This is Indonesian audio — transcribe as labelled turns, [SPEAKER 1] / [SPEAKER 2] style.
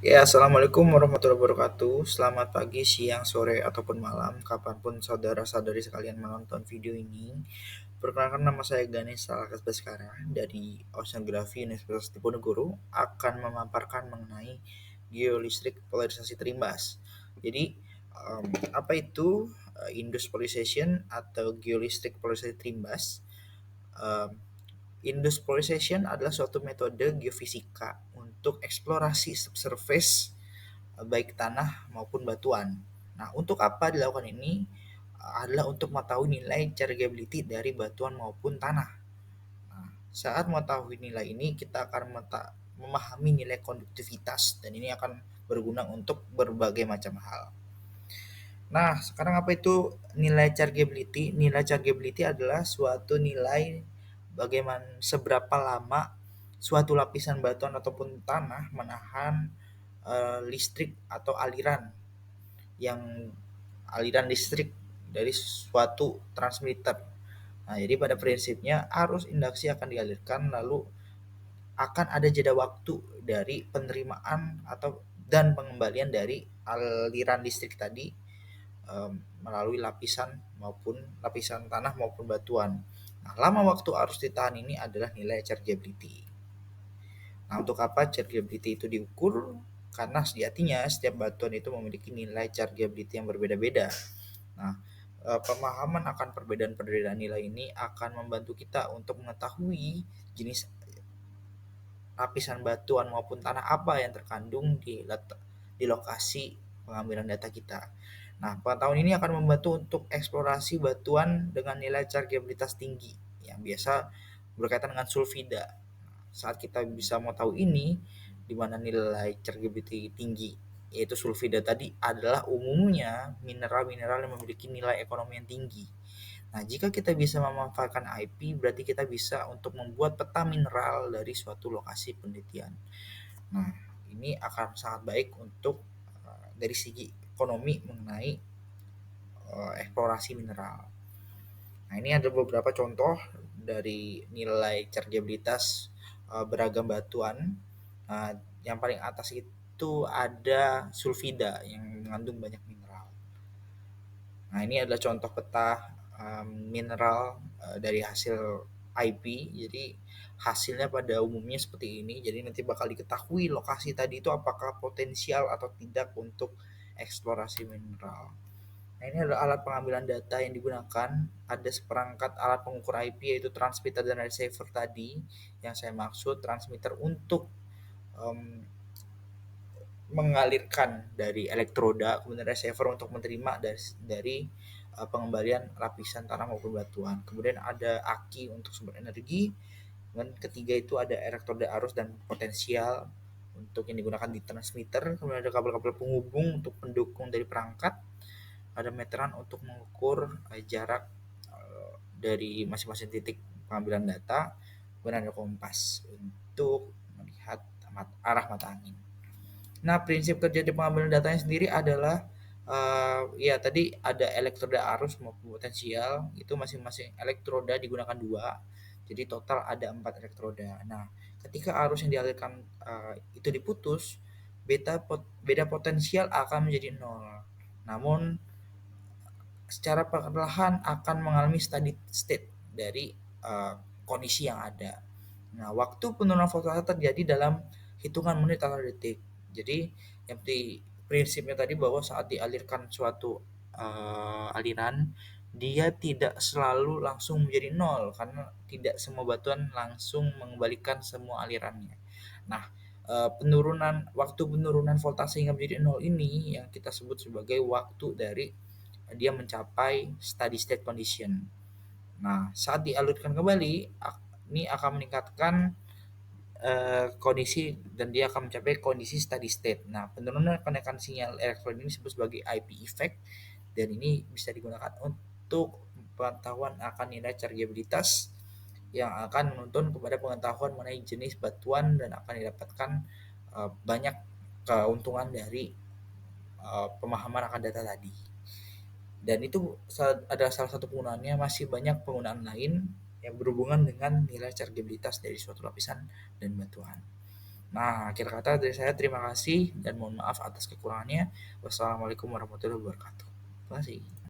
[SPEAKER 1] Ya, assalamualaikum warahmatullahi wabarakatuh. Selamat pagi, siang, sore, ataupun malam, kapanpun saudara-saudari sekalian menonton video ini. Perkenalkan, nama saya Ganesh Salakas Baskara dari Oceanografi Universitas Diponegoro akan memaparkan mengenai geolistrik polarisasi terimbas. Jadi, em, apa itu induced polarization atau geolistrik polarisasi terimbas? Em, Induced polarization adalah suatu metode geofisika untuk eksplorasi subsurface baik tanah maupun batuan. Nah, untuk apa dilakukan ini? Adalah untuk mengetahui nilai chargeability dari batuan maupun tanah. Nah, saat mengetahui nilai ini, kita akan memahami nilai konduktivitas dan ini akan berguna untuk berbagai macam hal. Nah, sekarang apa itu nilai chargeability? Nilai chargeability adalah suatu nilai bagaimana seberapa lama suatu lapisan batuan ataupun tanah menahan listrik atau yang aliran listrik dari suatu transmitter. Nah, jadi pada prinsipnya arus induksi akan dialirkan lalu akan ada jeda waktu dari penerimaan atau dan pengembalian dari aliran listrik tadi melalui lapisan tanah maupun batuan. Nah, lama waktu arus ditahan ini adalah nilai chargeability. Nah, untuk apa chargeability itu diukur? Karena sejatinya setiap batuan itu memiliki nilai chargeability yang berbeda-beda. Nah, pemahaman akan perbedaan-perbedaan nilai ini akan membantu kita untuk mengetahui jenis lapisan batuan maupun tanah apa yang terkandung di lokasi pengambilan data kita. Nah, pengetahuan ini akan membantu untuk eksplorasi batuan dengan nilai chargeabilitas tinggi yang biasa berkaitan dengan sulfida. Saat kita bisa mau tahu ini, di mana nilai chargeability tinggi, yaitu sulfida tadi adalah umumnya mineral-mineral yang memiliki nilai ekonomi yang tinggi. Nah, jika kita bisa memanfaatkan IP, berarti kita bisa untuk membuat peta mineral dari suatu lokasi penelitian. Nah, ini akan sangat baik untuk dari segi ekonomi mengenai eksplorasi mineral. Nah, ini ada beberapa contoh dari nilai chargeabilitas beragam batuan. Nah, yang paling atas itu ada sulfida yang mengandung banyak mineral. Nah, ini adalah contoh peta mineral dari hasil IP. Jadi hasilnya pada umumnya seperti ini. Jadi nanti bakal diketahui lokasi tadi itu apakah potensial atau tidak untuk eksplorasi mineral. Nah, ini adalah alat pengambilan data yang digunakan. Ada seperangkat alat pengukur IP yaitu transmitter dan receiver tadi yang saya maksud transmitter untuk um, mengalirkan dari elektroda, kemudian receiver untuk menerima dari pengembalian lapisan tanah maupun batuan. Kemudian ada aki untuk sumber energi. Dan ketiga itu ada elektroda arus dan potensial untuk yang digunakan di transmitter. Kemudian ada kabel-kabel penghubung untuk pendukung dari perangkat. Ada meteran untuk mengukur jarak dari masing-masing titik pengambilan data. Kemudian ada kompas untuk melihat arah mata angin. Nah, prinsip kerja di pengambilan datanya sendiri adalah ya tadi ada elektroda arus maupun potensial, itu masing-masing elektroda digunakan dua, jadi total ada 4 elektroda. Nah, ketika arus yang dialirkan itu diputus, beda potensial akan menjadi nol. Namun secara perlahan akan mengalami steady state dari kondisi yang ada. Nah, waktu penurunan voltase terjadi dalam hitungan menit atau detik. Jadi, yang prinsipnya tadi bahwa saat dialirkan suatu aliran, dia tidak selalu langsung menjadi nol karena tidak semua batuan langsung mengembalikan semua alirannya. Nah, waktu penurunan voltase hingga menjadi nol ini yang kita sebut sebagai waktu dari dia mencapai steady state condition. Nah, saat dialirkan kembali, ini akan meningkatkan kondisi dan dia akan mencapai kondisi steady state. Nah, penurunan kenaikan sinyal elektron ini disebut sebagai IP effect dan ini bisa digunakan untuk pengetahuan akan nilai chargeabilitas yang akan menuntun kepada pengetahuan mengenai jenis batuan dan akan didapatkan banyak keuntungan dari pemahaman akan data tadi. Dan itu ada salah satu penggunaannya, masih banyak penggunaan lain yang berhubungan dengan nilai chargeabilitas dari suatu lapisan dan batuan. Nah, akhir kata dari saya terima kasih dan mohon maaf atas kekurangannya. Wassalamualaikum warahmatullahi wabarakatuh. Terima kasih.